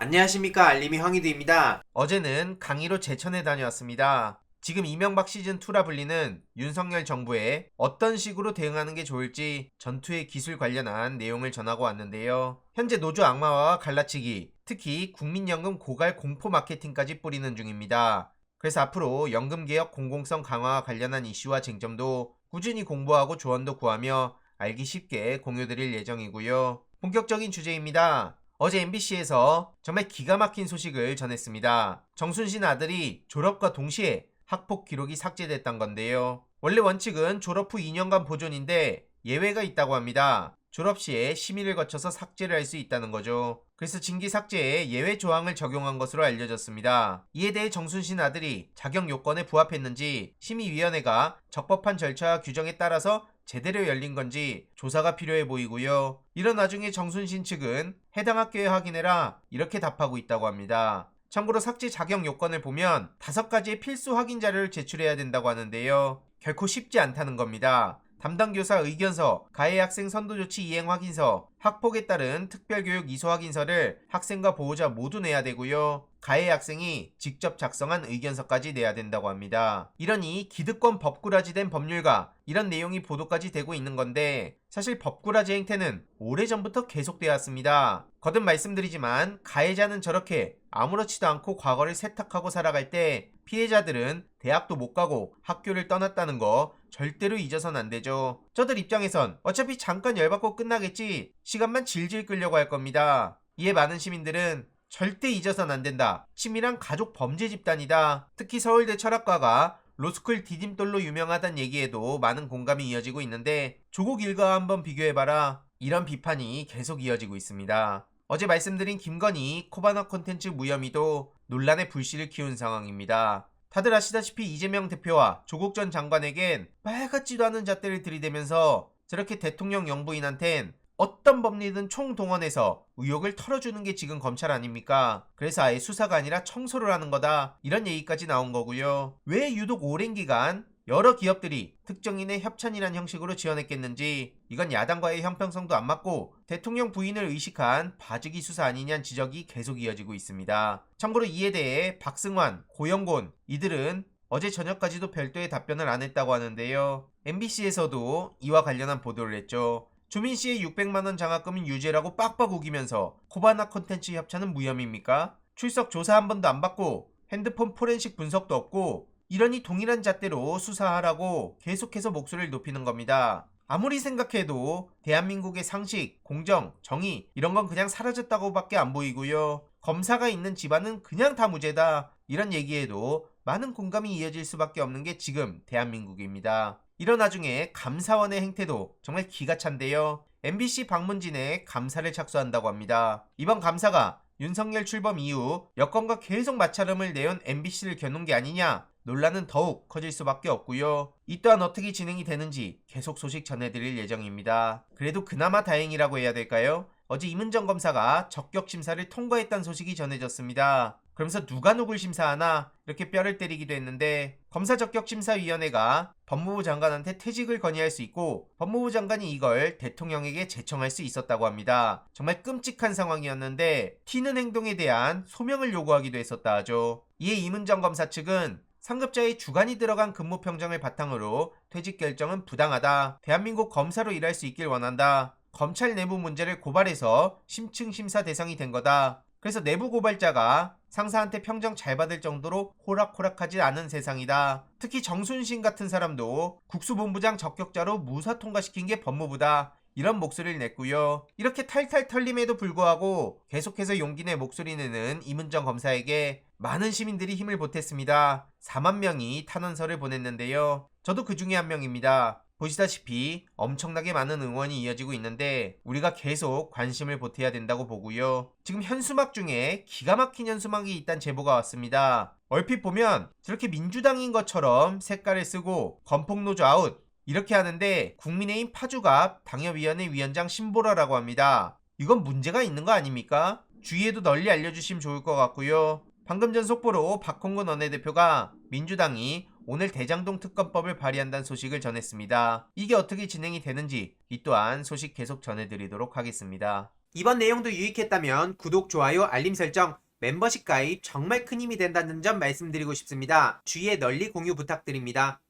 안녕하십니까, 알림이 황희두입니다. 어제는 강의로 제천에 다녀왔습니다. 지금 이명박 시즌2라 불리는 윤석열 정부에 어떤 식으로 대응하는 게 좋을지 전투의 기술 관련한 내용을 전하고 왔는데요. 현재 노조 악마와 갈라치기, 특히 국민연금 고갈 공포 마케팅까지 뿌리는 중입니다. 그래서 앞으로 연금개혁 공공성 강화와 관련한 이슈와 쟁점도 꾸준히 공부하고 조언도 구하며 알기 쉽게 공유드릴 예정이고요. 본격적인 주제입니다. 어제 MBC에서 정말 기가 막힌 소식을 전했습니다. 정순신 아들이 졸업과 동시에 학폭 기록이 삭제됐단 건데요. 원래 원칙은 졸업 후 2년간 보존인데 예외가 있다고 합니다. 졸업 시에 심의를 거쳐서 삭제를 할 수 있다는 거죠. 그래서 징계 삭제에 예외 조항을 적용한 것으로 알려졌습니다. 이에 대해 정순신 아들이 자격 요건에 부합했는지 심의위원회가 적법한 절차와 규정에 따라서 제대로 열린 건지 조사가 필요해 보이고요. 이런 와중에 정순신 측은 해당 학교에 확인해라 이렇게 답하고 있다고 합니다. 참고로 삭제 자격 요건을 보면 5가지의 필수 확인 자료를 제출해야 된다고 하는데요. 결코 쉽지 않다는 겁니다. 담당 교사 의견서, 가해 학생 선도 조치 이행 확인서, 학폭에 따른 특별교육 이소 확인서를 학생과 보호자 모두 내야 되고요. 가해 학생이 직접 작성한 의견서까지 내야 된다고 합니다. 이러니 기득권 법꾸라지된 법률가, 이런 내용이 보도까지 되고 있는 건데 사실 법꾸라지 행태는 오래전부터 계속되어 왔습니다. 거듭 말씀드리지만 가해자는 저렇게 아무렇지도 않고 과거를 세탁하고 살아갈 때 피해자들은 대학도 못 가고 학교를 떠났다는 거 절대로 잊어선 안 되죠. 저들 입장에선 어차피 잠깐 열받고 끝나겠지 시간만 질질 끌려고 할 겁니다. 이에 많은 시민들은 절대 잊어선 안 된다. 치밀한 가족 범죄 집단이다. 특히 서울대 철학과가 로스쿨 디딤돌로 유명하단 얘기에도 많은 공감이 이어지고 있는데 조국 일가와 한번 비교해봐라. 이런 비판이 계속 이어지고 있습니다. 어제 말씀드린 김건희 코바나 콘텐츠 무혐의도 논란의 불씨를 키운 상황입니다. 다들 아시다시피 이재명 대표와 조국 전 장관에겐 말 같지도 않은 잣대를 들이대면서 저렇게 대통령 영부인한텐 어떤 법리든 총동원해서 의혹을 털어주는 게 지금 검찰 아닙니까? 그래서 아예 수사가 아니라 청소를 하는 거다. 이런 얘기까지 나온 거고요. 왜 유독 오랜 기간 여러 기업들이 특정인의 협찬이란 형식으로 지원했겠는지 이건 야당과의 형평성도 안 맞고 대통령 부인을 의식한 봐주기 수사 아니냐는 지적이 계속 이어지고 있습니다. 참고로 이에 대해 박승환, 고영곤 이들은 어제 저녁까지도 별도의 답변을 안 했다고 하는데요. MBC에서도 이와 관련한 보도를 했죠. 주민씨의 600만원 장학금은 유죄라고 빡빡 우기면서 코바나 콘텐츠 협찬은 무혐의입니까? 출석 조사 한 번도 안 받고 핸드폰 포렌식 분석도 없고 이러니 동일한 잣대로 수사하라고 계속해서 목소리를 높이는 겁니다. 아무리 생각해도 대한민국의 상식, 공정, 정의 이런 건 그냥 사라졌다고 밖에 안 보이고요. 검사가 있는 집안은 그냥 다 무죄다. 이런 얘기에도 많은 공감이 이어질 수밖에 없는 게 지금 대한민국입니다. 이런 와중에 감사원의 행태도 정말 기가 찬데요. MBC 방문진에 감사를 착수한다고 합니다. 이번 감사가 윤석열 출범 이후 여권과 계속 마찰음을 내온 MBC를 겨눈 게 아니냐 논란은 더욱 커질 수밖에 없고요. 이 또한 어떻게 진행이 되는지 계속 소식 전해드릴 예정입니다. 그래도 그나마 다행이라고 해야 될까요? 어제 임은정 검사가 적격 심사를 통과했다는 소식이 전해졌습니다. 그러면서 누가 누굴 심사하나 이렇게 뼈를 때리기도 했는데 검사적격심사위원회가 법무부 장관한테 퇴직을 건의할 수 있고 법무부 장관이 이걸 대통령에게 제청할 수 있었다고 합니다. 정말 끔찍한 상황이었는데 튀는 행동에 대한 소명을 요구하기도 했었다 하죠. 이에 임은정 검사 측은 상급자의 주관이 들어간 근무평정을 바탕으로 퇴직 결정은 부당하다. 대한민국 검사로 일할 수 있길 원한다. 검찰 내부 문제를 고발해서 심층 심사 대상이 된 거다. 그래서 내부 고발자가 상사한테 평정 잘 받을 정도로 호락호락하지 않은 세상이다. 특히 정순신 같은 사람도 국수본부장 적격자로 무사 통과시킨 게 법무부다. 이런 목소리를 냈고요. 이렇게 탈탈 털림에도 불구하고 계속해서 용기 내 목소리 내는 임은정 검사에게 많은 시민들이 힘을 보탰습니다. 4만 명이 탄원서를 보냈는데요. 저도 그 중에 한 명입니다. 보시다시피 엄청나게 많은 응원이 이어지고 있는데 우리가 계속 관심을 보태야 된다고 보고요. 지금 현수막 중에 기가 막힌 현수막이 있다는 제보가 왔습니다. 얼핏 보면 저렇게 민주당인 것처럼 색깔을 쓰고 건폭노조 아웃 이렇게 하는데 국민의힘 파주갑 당협위원회 위원장 신보라라고 합니다. 이건 문제가 있는 거 아닙니까? 주위에도 널리 알려주시면 좋을 것 같고요. 방금 전 속보로 박홍근 원내대표가 민주당이 오늘 대장동 특검법을 발의한다는 소식을 전했습니다. 이게 어떻게 진행이 되는지 이 또한 소식 계속 전해드리도록 하겠습니다. 이번 내용도 유익했다면 구독, 좋아요, 알림 설정, 멤버십 가입 정말 큰 힘이 된다는 점 말씀드리고 싶습니다. 주위에 널리 공유 부탁드립니다.